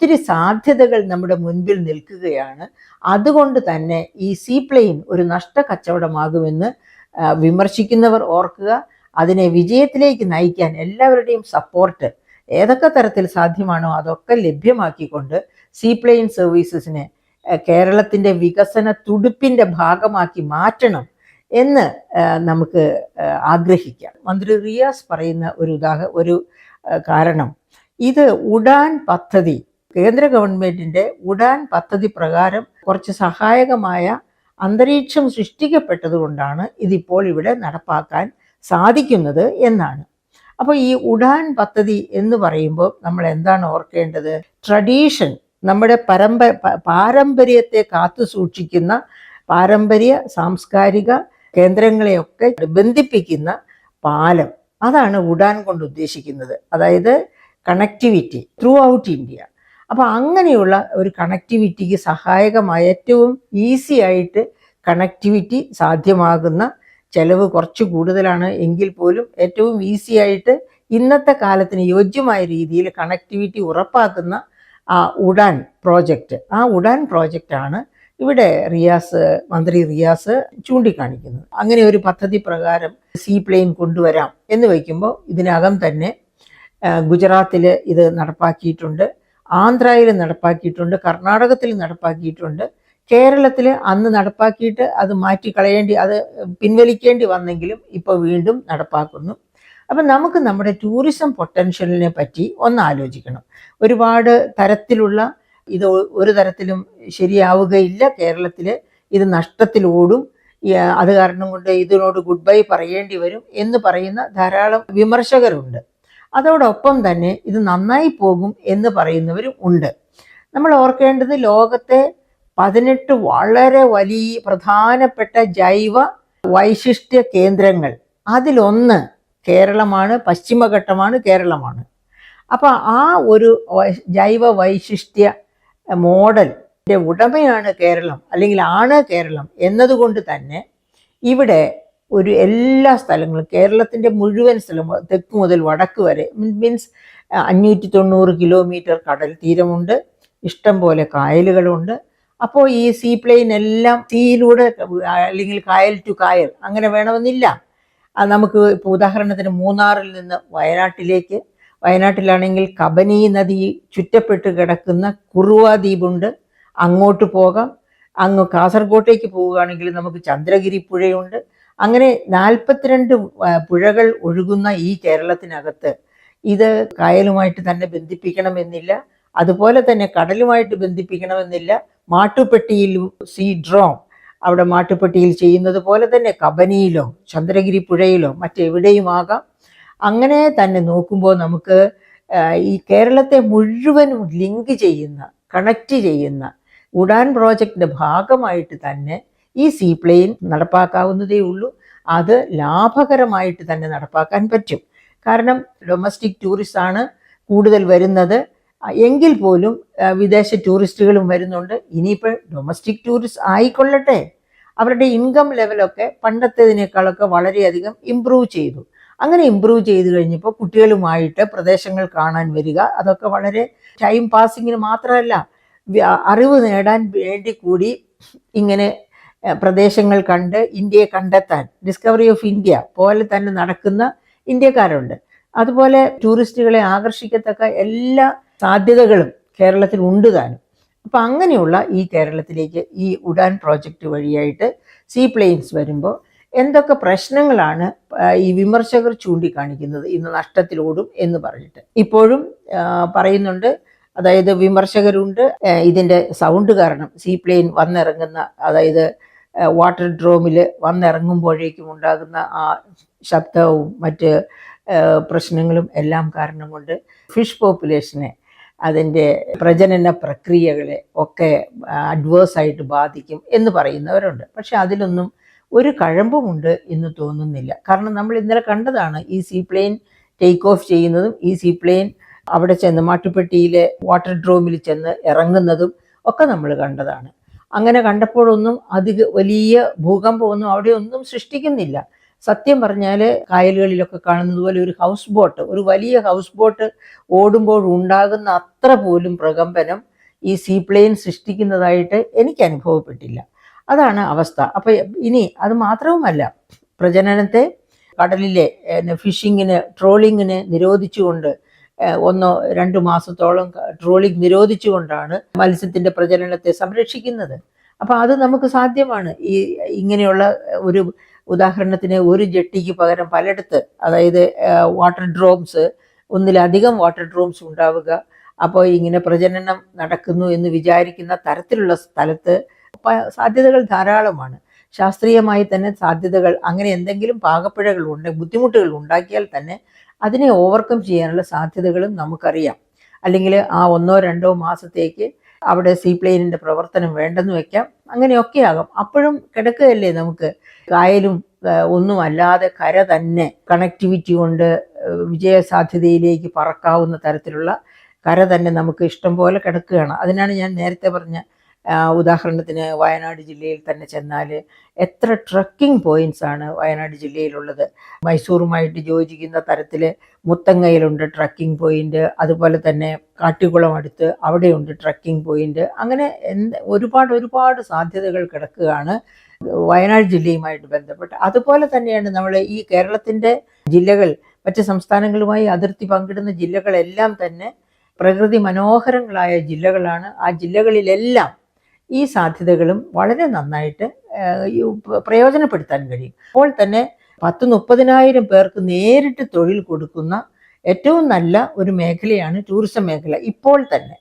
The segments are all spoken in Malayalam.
ഒത്തിരി സാധ്യതകൾ നമ്മുടെ മുൻപിൽ നിൽക്കുകയാണ്. അതുകൊണ്ട് തന്നെ ഈ സീപ്ലെയിൻ ഒരു നഷ്ടക്കച്ചവടമാകുമെന്ന് വിമർശിക്കുന്നവർ ഓർക്കുക. അതിനെ വിജയത്തിലേക്ക് നയിക്കാൻ എല്ലാവരുടെയും സപ്പോർട്ട് ഏതൊക്കെ തരത്തിൽ സാധ്യമാണോ അതൊക്കെ ലഭ്യമാക്കിക്കൊണ്ട് സീപ്ലെയിൻ സർവീസസിനെ കേരളത്തിൻ്റെ വികസന തുടിപ്പിൻ്റെ ഭാഗമാക്കി മാറ്റണം എന്ന് നമുക്ക് ആഗ്രഹിക്കാം. മന്ത്രി റിയാസ് പറയുന്ന ഒരു കാരണം, ഇത് ഉഡാൻ പദ്ധതി, കേന്ദ്ര ഗവൺമെൻറ്റിൻ്റെ ഉഡാൻ പദ്ധതി പ്രകാരം കുറച്ച് സഹായകമായ അന്തരീക്ഷം സൃഷ്ടിക്കപ്പെട്ടതുകൊണ്ടാണ് ഇതിപ്പോൾ ഇവിടെ നടപ്പാക്കാൻ സാധിക്കുന്നത് എന്നാണ്. അപ്പോൾ ഈ ഉഡാൻ പദ്ധതി എന്ന് പറയുമ്പോൾ നമ്മൾ എന്താണ് ഓർക്കേണ്ടത്? ട്രഡീഷൻ, നമ്മുടെ പാരമ്പര്യത്തെ കാത്തു സൂക്ഷിക്കുന്ന പാരമ്പര്യ സാംസ്കാരിക കേന്ദ്രങ്ങളെയൊക്കെ ബന്ധിപ്പിക്കുന്ന പാലം, അതാണ് ഉഡാൻ കൊണ്ട് ഉദ്ദേശിക്കുന്നത്. അതായത് കണക്ടിവിറ്റി ത്രൂ ഔട്ട് ഇന്ത്യ. അപ്പോൾ അങ്ങനെയുള്ള ഒരു കണക്ടിവിറ്റിക്ക് സഹായകമായ ഏറ്റവും ഈസി ആയിട്ട് കണക്ടിവിറ്റി സാധ്യമാകുന്ന, ചെലവ് കുറച്ച് കൂടുതലാണ് എങ്കിൽ പോലും ഏറ്റവും ഈസി ആയിട്ട് ഇന്നത്തെ കാലത്തിന് യോജ്യമായ രീതിയിൽ കണക്ടിവിറ്റി ഉറപ്പാക്കുന്ന ആ ഉഡാൻ പ്രോജക്റ്റാണ് ഇവിടെ മന്ത്രി റിയാസ് ചൂണ്ടിക്കാണിക്കുന്നത്. അങ്ങനെ ഒരു പദ്ധതി പ്രകാരം സീപ്ലെയിൻ കൊണ്ടുവരാം എന്ന് വയ്ക്കുമ്പോൾ ഇതിനകം തന്നെ ഗുജറാത്തിൽ ഇത് നടപ്പാക്കിയിട്ടുണ്ട്, ആന്ധ്രയിൽ നടപ്പാക്കിയിട്ടുണ്ട്, കർണാടകത്തിൽ നടപ്പാക്കിയിട്ടുണ്ട്, കേരളത്തിൽ അന്ന് നടപ്പാക്കിയിട്ട് അത് അത് പിൻവലിക്കേണ്ടി വന്നെങ്കിലും ഇപ്പോൾ വീണ്ടും നടപ്പാക്കുന്നു. അപ്പം നമുക്ക് നമ്മുടെ ടൂറിസം പൊട്ടൻഷ്യലിനെ പറ്റി ഒന്ന് ആലോചിക്കണം. ഒരുപാട് തരത്തിലുള്ള ഇത് ഒരു തരത്തിലും ശരിയാവുകയില്ല, കേരളത്തിൽ ഇത് നഷ്ടത്തിലോടും, അത് കാരണം കൊണ്ട് ഇതിനോട് ഗുഡ് ബൈ പറയേണ്ടി വരും എന്ന് പറയുന്ന ധാരാളം വിമർശകരുണ്ട്. അതോടൊപ്പം തന്നെ ഇത് നന്നായി പോകും എന്ന് പറയുന്നവരും ഉണ്ട്. നമ്മൾ ഓർക്കേണ്ടത്, ലോകത്തെ 18 വളരെ വലിയ പ്രധാനപ്പെട്ട ജൈവ വൈശിഷ്ട്യ കേന്ദ്രങ്ങൾ, അതിലൊന്ന് കേരളമാണ്, പശ്ചിമഘട്ടമാണ്, കേരളമാണ്. അപ്പോൾ ആ ഒരു ജൈവ വൈശിഷ്ട്യ മോഡലിൻ്റെ ഉടമയാണ് കേരളം, അല്ലെങ്കിൽ ആണ് കേരളം എന്നതുകൊണ്ട് തന്നെ ഇവിടെ എല്ലാ സ്ഥലങ്ങളും, കേരളത്തിൻ്റെ മുഴുവൻ സ്ഥലം തെക്ക് മുതൽ വടക്ക് വരെ, മീൻസ് 590 കിലോമീറ്റർ കടൽ തീരമുണ്ട്, ഇഷ്ടം പോലെ കായലുകളുണ്ട്. അപ്പോൾ ഈ സീപ്ലെയിൻ എല്ലാം സീയിലൂടെ, അല്ലെങ്കിൽ കായൽ ടു കായൽ അങ്ങനെ വേണമെന്നില്ല. നമുക്ക് ഇപ്പോൾ ഉദാഹരണത്തിന് മൂന്നാറിൽ നിന്ന് വയനാട്ടിലാണെങ്കിൽ കബനി നദി ചുറ്റപ്പെട്ട് കിടക്കുന്ന കുറുവ ദ്വീപുണ്ട്, അങ്ങോട്ട് പോകാം. അങ്ങ് കാസർഗോട്ടേക്ക് പോവുകയാണെങ്കിൽ നമുക്ക് ചന്ദ്രഗിരി പുഴയുണ്ട്. അങ്ങനെ 42 പുഴകൾ ഒഴുകുന്ന ഈ കേരളത്തിനകത്ത് ഇത് കായലുമായിട്ട് തന്നെ ബന്ധിപ്പിക്കണമെന്നില്ല, അതുപോലെ തന്നെ കടലുമായിട്ട് ബന്ധിപ്പിക്കണമെന്നില്ല. മാട്ടുപ്പെട്ടിയിൽ ഡ്രോം അവിടെ മാട്ടുപ്പെട്ടിയിൽ ചെയ്യുന്നത് പോലെ തന്നെ കബനിയിലോ ചന്ദ്രഗിരി പുഴയിലോ മറ്റെവിടെയുമാകാം. അങ്ങനെ തന്നെ നോക്കുമ്പോൾ നമുക്ക് ഈ കേരളത്തെ മുഴുവനും ലിങ്ക് ചെയ്യുന്ന, കണക്റ്റ് ചെയ്യുന്ന ഉഡാൻ പ്രോജക്റ്റിൻ്റെ ഭാഗമായിട്ട് തന്നെ ഈ സീപ്ലെയിൻ നടപ്പാക്കാവുന്നതേ ഉള്ളൂ. അത് ലാഭകരമായിട്ട് തന്നെ നടപ്പാക്കാൻ പറ്റും. കാരണം ഡൊമസ്റ്റിക് ടൂറിസ്റ്റാണ് കൂടുതൽ വരുന്നത് എങ്കിൽ പോലും വിദേശ ടൂറിസ്റ്റുകളും വരുന്നുണ്ട്. ഇനിയിപ്പോൾ ഡൊമസ്റ്റിക് ടൂറിസ്റ്റ് ആയിക്കൊള്ളട്ടെ, അവരുടെ ഇൻകം ലെവലൊക്കെ പണ്ടത്തേതിനേക്കാളൊക്കെ വളരെയധികം ഇമ്പ്രൂവ് ചെയ്തു. അങ്ങനെ ഇമ്പ്രൂവ് ചെയ്ത് കഴിഞ്ഞപ്പോൾ കുട്ടികളുമായിട്ട് പ്രദേശങ്ങൾ കാണാൻ വരിക, അതൊക്കെ വളരെ ടൈം പാസിങ്ങിന് മാത്രമല്ല, അറിവ് നേടാൻ വേണ്ടി കൂടി ഇങ്ങനെ പ്രദേശങ്ങൾ കണ്ട് ഇന്ത്യയെ കണ്ടെത്താൻ, ഡിസ്കവറി ഓഫ് ഇന്ത്യ പോലെ തന്നെ നടക്കുന്ന ഇന്ത്യക്കാരുണ്ട്. അതുപോലെ ടൂറിസ്റ്റുകളെ ആകർഷിക്കത്തക്ക എല്ലാ സാധ്യതകളും കേരളത്തിൽ ഉണ്ട് താനും. അപ്പം അങ്ങനെയുള്ള ഈ കേരളത്തിലേക്ക് ഈ ഉഡാൻ പ്രോജക്റ്റ് വഴിയായിട്ട് സീപ്ലെയിൻസ് വരുമ്പോൾ എന്തൊക്കെ പ്രശ്നങ്ങളാണ് ഈ വിമർശകർ ചൂണ്ടിക്കാണിക്കുന്നത്, ഇന്ന് നഷ്ടത്തിലോടും എന്ന് പറഞ്ഞിട്ട് ഇപ്പോഴും പറയുന്നുണ്ട്. അതായത് വിമർശകരുണ്ട്, ഇതിൻ്റെ സൗണ്ട് കാരണം സീപ്ലെയിൻ വന്നിറങ്ങുന്ന, അതായത് വാട്ടർ ഡ്രോമിൽ വന്നിറങ്ങുമ്പോഴേക്കും ഉണ്ടാകുന്ന ആ ശബ്ദവും മറ്റ് പ്രശ്നങ്ങളും എല്ലാം കാരണം കൊണ്ട് ഫിഷ് പോപ്പുലേഷനെ, അതിൻ്റെ പ്രജനന പ്രക്രിയകളെ ഒക്കെ അഡ്വേഴ്സായിട്ട് ബാധിക്കും എന്ന് പറയുന്നവരുണ്ട്. പക്ഷെ അതിലൊന്നും ഒരു കഴമ്പുമുണ്ട് എന്ന് തോന്നുന്നില്ല. കാരണം നമ്മൾ ഇന്നലെ കണ്ടതാണ് ഈ സീപ്ലെയിൻ ടേക്ക് ഓഫ് ചെയ്യുന്നതും ഈ സീപ്ലെയിൻ അവിടെ ചെന്ന് മാട്ടുപ്പെട്ടിയിലെ വാട്ടർ ഡ്രോമിൽ ചെന്ന് ഇറങ്ങുന്നതും ഒക്കെ നമ്മൾ കണ്ടതാണ്. അങ്ങനെ കണ്ടപ്പോഴൊന്നും വലിയ ഭൂകമ്പമൊന്നും അവിടെ ഒന്നും സൃഷ്ടിക്കുന്നില്ല. സത്യം പറഞ്ഞാൽ കായലുകളിലൊക്കെ കാണുന്നത് പോലെ ഒരു ഹൗസ് ബോട്ട്, ഒരു വലിയ ഹൗസ് ബോട്ട് ഓടുമ്പോൾ ഉണ്ടാകുന്ന അത്ര പോലും പ്രകമ്പനം ഈ സീപ്ലെയിൻ സൃഷ്ടിക്കുന്നതായിട്ട് എനിക്ക് അനുഭവപ്പെട്ടില്ല. അതാണ് അവസ്ഥ. അപ്പോൾ ഇനി അത് മാത്രവുമല്ല, പ്രജനനത്തെ കടലിലെ ഫിഷിങ്ങിന്, ട്രോളിങ്ങിന് നിരോധിച്ചുകൊണ്ട് 1-2 മാസത്തോളം ട്രോളിംഗ് നിരോധിച്ചുകൊണ്ടാണ് മത്സ്യത്തിൻ്റെ പ്രജനനത്തെ സംരക്ഷിക്കുന്നത്. അപ്പോൾ അത് നമുക്ക് സാധ്യമാണ്. ഇങ്ങനെയുള്ള ഒരു ഉദാഹരണത്തിന് ഒരു ജെട്ടിക്ക് പകരം പലയിടത്ത്, അതായത് വാട്ടർ ഡ്രോംസ്, ഒന്നിലധികം വാട്ടർ ഡ്രോംസ് ഉണ്ടാവുക. അപ്പോൾ ഇങ്ങനെ പ്രജനനം നടക്കുന്നു എന്ന് വിചാരിക്കുന്ന തരത്തിലുള്ള സ്ഥലത്ത് സാധ്യതകൾ ധാരാളമാണ്. ശാസ്ത്രീയമായി തന്നെ സാധ്യതകൾ, അങ്ങനെ എന്തെങ്കിലും പാകപ്പിഴകൾ ബുദ്ധിമുട്ടുകൾ ഉണ്ടാക്കിയാൽ തന്നെ അതിനെ ഓവർകം ചെയ്യാനുള്ള സാധ്യതകളും നമുക്കറിയാം. അല്ലെങ്കിൽ ആ 1-2 മാസത്തേക്ക് അവിടെ സീപ്ലെയിനിൻ്റെ പ്രവർത്തനം വേണ്ടെന്ന് വെക്കാം. അങ്ങനെയൊക്കെ ആകും. അപ്പോഴും കിടക്കുകയല്ലേ നമുക്ക്. കായലും ഒന്നും അല്ലാതെ കര തന്നെ കണക്ടിവിറ്റി കൊണ്ട് വിജയസാധ്യതയിലേക്ക് പറക്കാവുന്ന തരത്തിലുള്ള കര തന്നെ നമുക്ക് ഇഷ്ടം പോലെ കിടക്കുകയാണ്. അതിനാണ് ഞാൻ നേരത്തെ പറഞ്ഞ ഉദാഹരണത്തിന് വയനാട് ജില്ലയിൽ തന്നെ ചെന്നാൽ എത്ര ട്രക്കിംഗ് പോയിന്റ്സ് ആണ് വയനാട് ജില്ലയിലുള്ളത്. മൈസൂറുമായിട്ട് യോജിക്കുന്ന തരത്തിൽ മുത്തങ്ങയിലുണ്ട് ട്രക്കിംഗ് പോയിന്റ്, അതുപോലെ തന്നെ കാട്ടിക്കുളം അടുത്ത് അവിടെയുണ്ട് ട്രക്കിംഗ് പോയിന്റ്. അങ്ങനെ ഒരുപാട് സാധ്യതകൾ കിടക്കുകയാണ് വയനാട് ജില്ലയുമായിട്ട് ബന്ധപ്പെട്ട്. അതുപോലെ തന്നെയാണ് നമ്മൾ ഈ കേരളത്തിൻ്റെ ജില്ലകൾ, മറ്റ് സംസ്ഥാനങ്ങളുമായി അതിർത്തി പങ്കിടുന്ന ജില്ലകളെല്ലാം തന്നെ പ്രകൃതി മനോഹരങ്ങളായ ജില്ലകളാണ്. ആ ജില്ലകളിലെല്ലാം ഈ സാധ്യതകളും വളരെ നന്നായിട്ട് പ്രയോജനപ്പെടുത്താൻ കഴിയും. അപ്പോൾ തന്നെ 10-30,000 പേർക്ക് നേരിട്ട് തൊഴിൽ കൊടുക്കുന്ന ഏറ്റവും നല്ല ഒരു മേഖലയാണ് ടൂറിസം മേഖല. ഇപ്പോൾ തന്നെ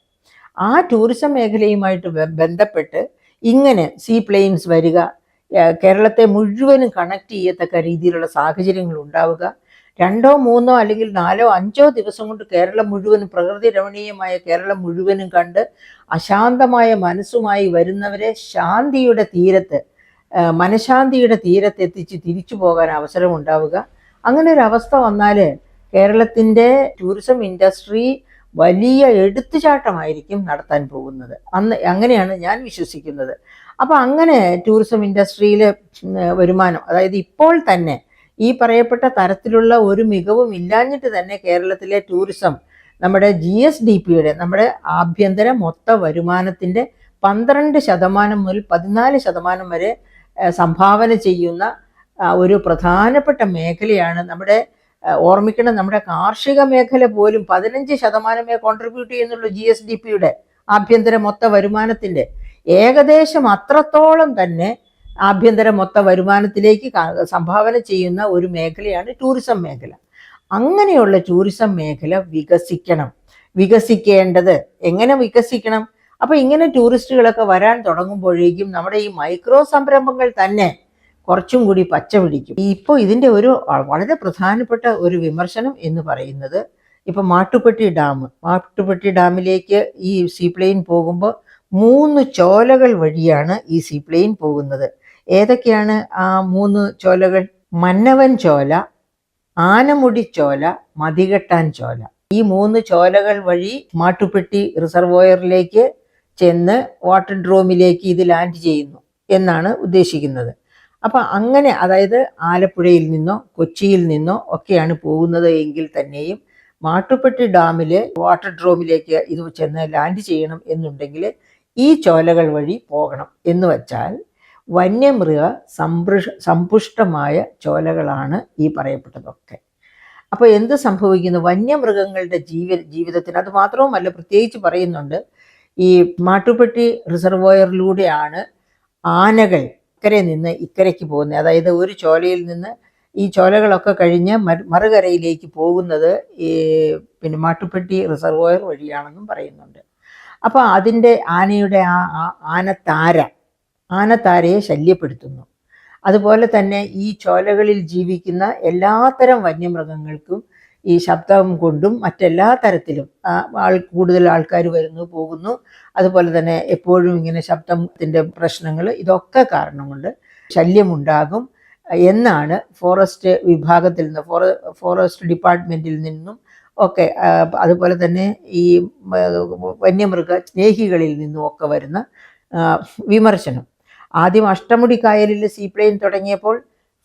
ആ ടൂറിസം മേഖലയുമായിട്ട് ബന്ധപ്പെട്ട് ഇങ്ങനെ സീപ്ലെയിൻസ് വരിക, കേരളത്തെ മുഴുവനും കണക്ട് ചെയ്യത്തക്ക രീതിയിലുള്ള സാഹചര്യങ്ങൾ ഉണ്ടാവുക, 2-3 അല്ലെങ്കിൽ 4-5 ദിവസം കൊണ്ട് കേരളം മുഴുവനും, പ്രകൃതി രമണീയമായ കേരളം മുഴുവനും കണ്ട് അശാന്തമായ മനസ്സുമായി വരുന്നവരെ ശാന്തിയുടെ തീരത്ത്, മനഃശാന്തിയുടെ തീരത്ത് എത്തിച്ച് തിരിച്ചു പോകാൻ അവസരം ഉണ്ടാവുക. അങ്ങനെ ഒരു അവസ്ഥ വന്നാൽ കേരളത്തിൻ്റെ ടൂറിസം ഇൻഡസ്ട്രി വലിയ എടുത്തുചാട്ടമായിരിക്കും നടത്താൻ പോകുന്നത്. അങ്ങനെയാണ് ഞാൻ വിശ്വസിക്കുന്നത്. അപ്പോൾ അങ്ങനെ ടൂറിസം ഇൻഡസ്ട്രിയിലെ വരുമാനം, അതായത് ഇപ്പോൾ തന്നെ ഈ പറയപ്പെട്ട തരത്തിലുള്ള ഒരു മികവും ഇല്ലാഞ്ഞിട്ട് തന്നെ കേരളത്തിലെ ടൂറിസം നമ്മുടെ GSDPയുടെ, നമ്മുടെ ആഭ്യന്തര മൊത്ത വരുമാനത്തിൻ്റെ 12% മുതൽ 14% വരെ സംഭാവന ചെയ്യുന്ന ഒരു പ്രധാനപ്പെട്ട മേഖലയാണ് നമ്മുടെ, ഓർമ്മിക്കണം, നമ്മുടെ കാർഷിക മേഖല പോലും 15% കോൺട്രിബ്യൂട്ട് ചെയ്യുന്നുള്ളൂ GSDPയുടെ ആഭ്യന്തര മൊത്ത വരുമാനത്തിൻ്റെ. ഏകദേശം അത്രത്തോളം തന്നെ ആഭ്യന്തര മൊത്ത വരുമാനത്തിലേക്ക് സംഭാവന ചെയ്യുന്ന ഒരു മേഖലയാണ് ടൂറിസം മേഖല. അങ്ങനെയുള്ള ടൂറിസം മേഖല വികസിക്കേണ്ടത് എങ്ങനെ വികസിക്കണം? അപ്പോൾ ഇങ്ങനെ ടൂറിസ്റ്റുകളൊക്കെ വരാൻ തുടങ്ങുമ്പോഴേക്കും നമ്മുടെ ഈ മൈക്രോ സംരംഭങ്ങൾ തന്നെ കുറച്ചും കൂടി പച്ച പിടിക്കും. ഇപ്പോൾ ഇതിൻ്റെ ഒരു വളരെ പ്രധാനപ്പെട്ട ഒരു വിമർശനം എന്ന് പറയുന്നത്, ഇപ്പം മാട്ടുപ്പെട്ടി ഡാമിലേക്ക് ഈ സീപ്ലെയിൻ പോകുമ്പോൾ 3 ചോലകൾ വഴിയാണ് ഈ സീപ്ലെയിൻ പോകുന്നത്. ഏതൊക്കെയാണ് ആ 3 ചോലകൾ? മന്നവൻ ചോല, ആനമുടി ചോല, മതികെട്ടാൻ ചോല. ഈ 3 ചോലകൾ വഴി മാട്ടുപ്പെട്ടി റിസർവോയറിലേക്ക് ചെന്ന് വാട്ടർ ഡ്രോമിലേക്ക് ഇത് ലാൻഡ് ചെയ്യുന്നു എന്നാണ് ഉദ്ദേശിക്കുന്നത്. അപ്പം അങ്ങനെ, അതായത് ആലപ്പുഴയിൽ നിന്നോ കൊച്ചിയിൽ നിന്നോ ഒക്കെയാണ് പോകുന്നത് എങ്കിൽ തന്നെയും മാട്ടുപ്പെട്ടി ഡാമിലെ വാട്ടർ ഡ്രോമിലേക്ക് ഇത് ചെന്ന് ലാൻഡ് ചെയ്യണം എന്നുണ്ടെങ്കിൽ ഈ ചോലകൾ വഴി പോകണം എന്ന് വച്ചാൽ വന്യമൃഗ സമ്പുഷ്ടമായ ചോലകളാണ് ഈ പറയപ്പെട്ടതൊക്കെ. അപ്പോൾ എന്ത് സംഭവിക്കുന്നു? വന്യമൃഗങ്ങളുടെ ജീവിതത്തിന്, അത് മാത്രവുമല്ല, പ്രത്യേകിച്ച് പറയുന്നുണ്ട്, ഈ മാട്ടുപ്പെട്ടി റിസർവോയറിലൂടെയാണ് ആനകൾ ഇക്കരെ നിന്ന് ഇക്കരയ്ക്ക് പോകുന്നത്. അതായത് ഒരു ചോലയിൽ നിന്ന് ഈ ചോലകളൊക്കെ കഴിഞ്ഞ് മറുകരയിലേക്ക് പോകുന്നത് പിന്നെ മാട്ടുപ്പെട്ടി റിസർവോയർ വഴിയാണെന്നും പറയുന്നുണ്ട്. അപ്പോൾ അതിൻ്റെ ആനയുടെ ആനത്താരയെ ശല്യപ്പെടുത്തുന്നു. അതുപോലെ തന്നെ ഈ ചോലകളിൽ ജീവിക്കുന്ന എല്ലാത്തരം വന്യമൃഗങ്ങൾക്കും ഈ ശബ്ദം കൊണ്ടും മറ്റെല്ലാ തരത്തിലും കൂടുതൽ ആൾക്കാർ വരുന്നു പോകുന്നു. അതുപോലെ തന്നെ എപ്പോഴും ഇങ്ങനെ ശബ്ദത്തിൻ്റെ പ്രശ്നങ്ങൾ, ഇതൊക്കെ കാരണം കൊണ്ട് ശല്യമുണ്ടാകും എന്നാണ് ഫോറസ്റ്റ് വിഭാഗത്തിൽ നിന്ന്, ഫോറസ്റ്റ് ഡിപ്പാർട്ട്മെൻറ്റിൽ നിന്നും ഒക്കെ, അതുപോലെ തന്നെ ഈ വന്യമൃഗ സ്നേഹികളിൽ നിന്നും ഒക്കെ വരുന്ന വിമർശനം. ആദ്യം അഷ്ടമുടി കായലിൽ സീപ്ലെയിൻ തുടങ്ങിയപ്പോൾ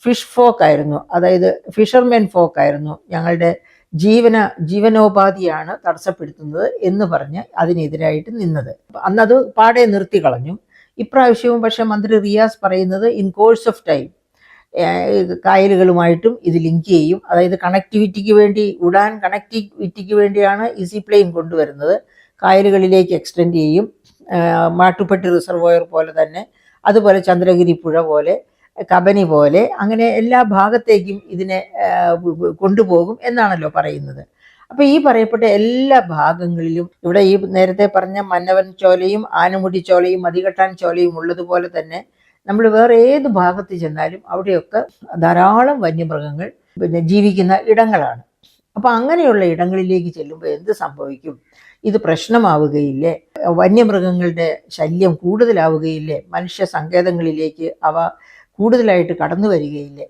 ഫിഷ് ഫോക്കായിരുന്നു, അതായത് ഫിഷർമെൻ ഫോക്കായിരുന്നു ഞങ്ങളുടെ ജീവനോപാധിയാണ് തടസ്സപ്പെടുത്തുന്നത് എന്ന് പറഞ്ഞ് അതിനെതിരായിട്ട് നിന്നത്. അന്നത് പാടെ നിർത്തി കളഞ്ഞു. ഇപ്രാവശ്യവും പക്ഷെ മന്ത്രി റിയാസ് പറയുന്നത് ഇൻ കോഴ്സ് ഓഫ് ടൈം കായലുകളുമായിട്ടും ഇത് ലിങ്ക് ചെയ്യും. അതായത് കണക്ടിവിറ്റിക്ക് വേണ്ടി, ഉഡാൻ കണക്ടിവിറ്റിക്ക് വേണ്ടിയാണ് ഈസി പ്ലെയിൻ കൊണ്ടുവരുന്നത്. കായലുകളിലേക്ക് എക്സ്റ്റെൻഡ് ചെയ്യും. മാട്ടുപ്പെട്ടി റിസർവോയർ പോലെ തന്നെ, അതുപോലെ ചന്ദ്രഗിരി പുഴ പോലെ, കബനി പോലെ, അങ്ങനെ എല്ലാ ഭാഗത്തേക്കും ഇതിനെ കൊണ്ടുപോകും എന്നാണല്ലോ പറയുന്നത്. അപ്പോൾ ഈ പറയപ്പെട്ട എല്ലാ ഭാഗങ്ങളിലും ഇവിടെ ഈ നേരത്തെ പറഞ്ഞ മന്നവൻ ചോലയും ആനമുടി ചോലയും മതികെട്ടാൻ ചോലയും ഉള്ളതുപോലെ തന്നെ നമ്മൾ വേറെ ഏത് ഭാഗത്ത് ചെന്നാലും അവിടെയൊക്കെ ധാരാളം വന്യമൃഗങ്ങൾ ജീവിക്കുന്ന ഇടങ്ങളാണ്. അപ്പോൾ അങ്ങനെയുള്ള ഇടങ്ങളിലേക്ക് ചെല്ലുമ്പോൾ എന്ത് സംഭവിക്കും? ഇത് പ്രശ്നമാവുകയില്ലേ? വന്യമൃഗങ്ങളുടെ ശല്യം കൂടുതലാവുകയില്ലേ? മനുഷ്യ സങ്കേതങ്ങളിലേക്ക് അവ കൂടുതലായിട്ട് കടന്നു വരികയില്ലേ?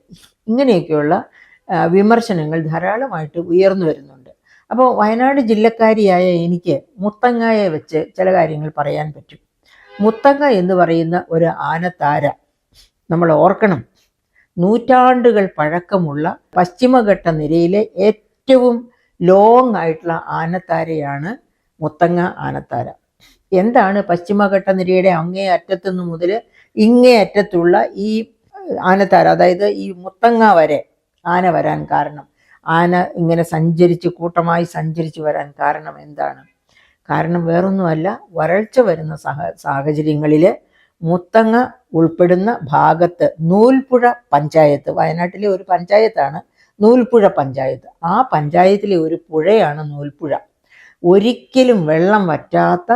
ഇങ്ങനെയൊക്കെയുള്ള വിമർശനങ്ങൾ ധാരാളമായിട്ട് ഉയർന്നു വരുന്നുണ്ട്. അപ്പോൾ വയനാട് ജില്ലക്കാരിയായ എനിക്ക് മുത്തങ്ങയെ വെച്ച് ചില കാര്യങ്ങൾ പറയാൻ പറ്റും. മുത്തങ്ങ എന്ന് പറയുന്ന ഒരു ആനത്താര നമ്മൾ ഓർക്കണം. നൂറ്റാണ്ടുകൾ പഴക്കമുള്ള പശ്ചിമഘട്ട നിരയിലെ ഏറ്റവും ലോങ് ആയിട്ടുള്ള ആനത്താരയാണ് മുത്തങ്ങ ആനത്താര. എന്താണ് പശ്ചിമഘട്ട നിരയുടെ അങ്ങേ അറ്റത്തുനിന്ന് മുതൽ ഇങ്ങേ അറ്റത്തുള്ള ഈ ആനത്താര, അതായത് ഈ മുത്തങ്ങ വരെ ആന വരാൻ കാരണം, ആന ഇങ്ങനെ കൂട്ടമായി സഞ്ചരിച്ച് വരാൻ കാരണം എന്താണ്? കാരണം വേറൊന്നുമല്ല, വരൾച്ച വരുന്ന സാഹചര്യങ്ങളിൽ മുത്തങ്ങ ഉൾപ്പെടുന്ന ഭാഗത്ത് നൂൽപ്പുഴ പഞ്ചായത്ത്, വയനാട്ടിലെ ഒരു പഞ്ചായത്താണ് നൂൽപ്പുഴ പഞ്ചായത്ത്. ആ പഞ്ചായത്തിലെ ഒരു പുഴയാണ് നൂൽപ്പുഴ. ഒരിക്കലും വെള്ളം വറ്റാത്ത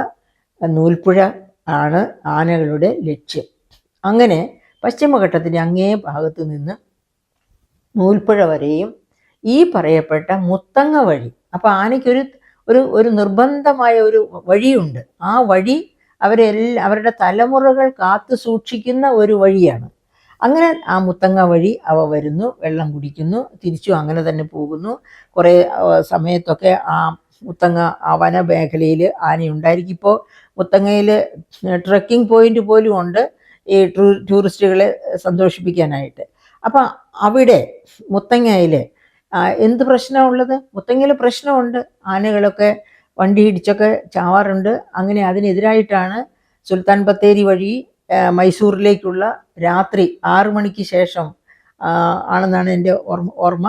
നൂൽപ്പുഴ ആണ് ആനകളുടെ ലക്ഷ്യം. അങ്ങനെ പശ്ചിമഘട്ടത്തിൻ്റെ അങ്ങേ ഭാഗത്ത് നിന്ന് നൂൽപ്പുഴ വരെയും ഈ പറയപ്പെട്ട മുത്തങ്ങ വഴി, അപ്പോൾ ആനയ്ക്കൊരു ഒരു നിർബന്ധമായ ഒരു വഴിയുണ്ട്. ആ വഴി അവരുടെ തലമുറകൾ കാത്തു സൂക്ഷിക്കുന്ന ഒരു വഴിയാണ്. അങ്ങനെ ആ മുത്തങ്ങ വഴി അവ വരുന്നു, വെള്ളം കുടിക്കുന്നു, തിരിച്ചു അങ്ങനെ തന്നെ പോകുന്നു. കുറേ സമയത്തൊക്കെ ആ മുത്തങ്ങ ആ വനമേഖലയിൽ ആനയുണ്ടായിരിക്കും. ഇപ്പോൾ മുത്തങ്ങയിൽ ട്രക്കിംഗ് പോയിന്റ് പോലും ഉണ്ട് ഈ ടൂറിസ്റ്റുകളെ സന്തോഷിപ്പിക്കാനായിട്ട്. അപ്പം അവിടെ മുത്തങ്ങയിൽ എന്ത് പ്രശ്നമുള്ളത്? മുത്തങ്ങയിൽ പ്രശ്നമുണ്ട്. ആനകളൊക്കെ വണ്ടി ഇടിച്ചൊക്കെ ചാവാറുണ്ട്. അങ്ങനെ അതിനെതിരായിട്ടാണ് സുൽത്താൻ ബത്തേരി വഴി മൈസൂറിലേക്കുള്ള രാത്രി 6 മണിക്ക് ശേഷം ആണെന്നാണ് എൻ്റെ ഓർമ്മ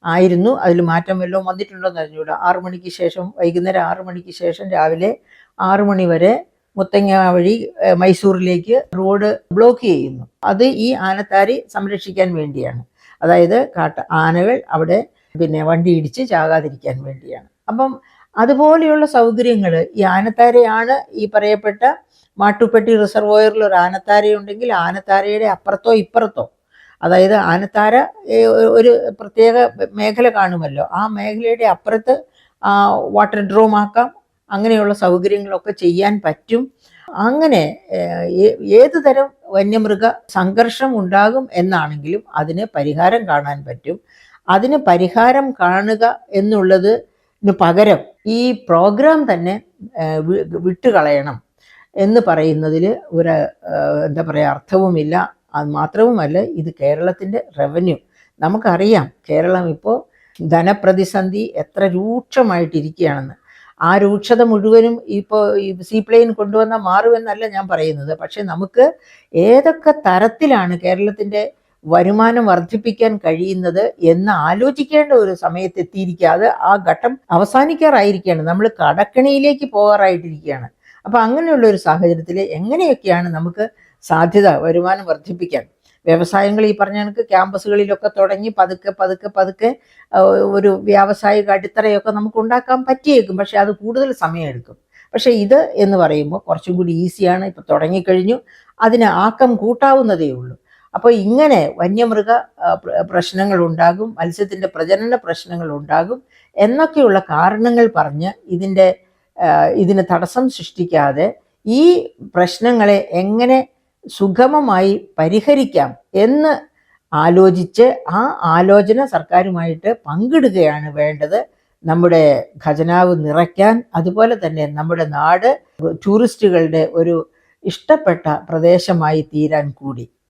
ആയിരുന്നു. അതിൽ മാറ്റം വല്ലതും വന്നിട്ടുണ്ടോയെന്ന് അറിഞ്ഞൂടാ. 6 മണിക്ക് ശേഷം, വൈകുന്നേരം 6 മണിക്ക് ശേഷം രാവിലെ 6 മണി വരെ മുത്തങ്ങ വഴി മൈസൂറിലേക്ക് റോഡ് ബ്ലോക്ക് ചെയ്യുന്നു. അത് ഈ ആനത്താരി സംരക്ഷിക്കാൻ വേണ്ടിയാണ്. അതായത് ആനകൾ അവിടെ വണ്ടി ഇടിച്ച് ചാകാതിരിക്കാൻ വേണ്ടിയാണ്. അപ്പം അതുപോലെയുള്ള സൗകര്യങ്ങൾ ഈ ആനത്താരയാണ്. ഈ പറയപ്പെട്ട മാട്ടുപ്പെട്ടി റിസർവോയറിൽ ഒരു ആനത്താരയുണ്ടെങ്കിൽ ആനത്താരയുടെ അപ്പുറത്തോ ഇപ്പുറത്തോ, അതായത് ആനത്താര ഒരു പ്രത്യേക മേഖല കാണുമല്ലോ, ആ മേഖലയുടെ അപ്പുറത്ത് വാട്ടർ ഡ്രോം ആക്കാം. അങ്ങനെയുള്ള സൗകര്യങ്ങളൊക്കെ ചെയ്യാൻ പറ്റും. അങ്ങനെ ഏത് തരം വന്യമൃഗ സംഘർഷം ഉണ്ടാകും എന്നാണെങ്കിലും അതിന് പരിഹാരം കാണാൻ പറ്റും. അതിന് പരിഹാരം കാണുക എന്നുള്ളതിന് പകരം ഈ പ്രോഗ്രാം തന്നെ വിട്ടുകളയണം എന്ന് പറയുന്നതിൽ ഒരു എന്താ പറയുക അർത്ഥവുമില്ല. അത് മാത്രവുമല്ല, ഇത് കേരളത്തിൻ്റെ റവന്യൂ. നമുക്കറിയാം കേരളം ഇപ്പോൾ ധനപ്രതിസന്ധി എത്ര രൂക്ഷമായിട്ടിരിക്കുകയാണെന്ന്. ആ രൂക്ഷത മുഴുവനും ഇപ്പോൾ ഈ സീപ്ലെയിൻ കൊണ്ടുവന്ന മാറുമെന്നല്ല ഞാൻ പറയുന്നത്. പക്ഷെ നമുക്ക് ഏതൊക്കെ തരത്തിലാണ് കേരളത്തിൻ്റെ വരുമാനം വർദ്ധിപ്പിക്കാൻ കഴിയുന്നത് എന്ന് ആലോചിക്കേണ്ട ഒരു സമയത്തെത്തിയിരിക്കാതെ ആ ഘട്ടം അവസാനിക്കാറായിരിക്കുകയാണ്. നമ്മൾ കടക്കണിയിലേക്ക് പോകാറായിട്ടിരിക്കുകയാണ്. അപ്പോൾ അങ്ങനെയുള്ള ഒരു സാഹചര്യത്തിൽ എങ്ങനെയൊക്കെയാണ് നമുക്ക് സാധ്യത വരുമാനം വർദ്ധിപ്പിക്കാൻ? വ്യവസായങ്ങൾ ഈ പറഞ്ഞ കണക്ക് ക്യാമ്പസുകളിലൊക്കെ തുടങ്ങി പതുക്കെ ഒരു വ്യാവസായിക അടിത്തറയൊക്കെ നമുക്ക് ഉണ്ടാക്കാൻ പറ്റിയേക്കും. പക്ഷെ അത് കൂടുതൽ സമയമെടുക്കും. പക്ഷെ ഇത് എന്ന് പറയുമ്പോൾ കുറച്ചും കൂടി ഈസിയാണ്. ഇപ്പം തുടങ്ങിക്കഴിഞ്ഞു, അതിന് ആക്കം കൂട്ടാവുന്നതേ ഉള്ളൂ. അപ്പോൾ ഇങ്ങനെ വന്യമൃഗ പ്രശ്നങ്ങൾ ഉണ്ടാകും, മത്സ്യത്തിൻ്റെ പ്രജനന പ്രശ്നങ്ങൾ ഉണ്ടാകും എന്നൊക്കെയുള്ള കാരണങ്ങൾ പറഞ്ഞ് ഇതിന് തടസ്സം സൃഷ്ടിക്കാതെ ഈ പ്രശ്നങ്ങളെ എങ്ങനെ സുഗമമായി പരിഹരിക്കാം എന്ന് ആലോചിച്ച് ആ ആലോചന സർക്കാരുമായിട്ട് പങ്കിടുകയാണ് വേണ്ടത്. നമ്മുടെ ഖജനാവ് നിറയ്ക്കാൻ, അതുപോലെ തന്നെ നമ്മുടെ നാട് ടൂറിസ്റ്റുകളുടെ ഒരു ഇഷ്ടപ്പെട്ട പ്രദേശമായി തീരാൻ കൂടി.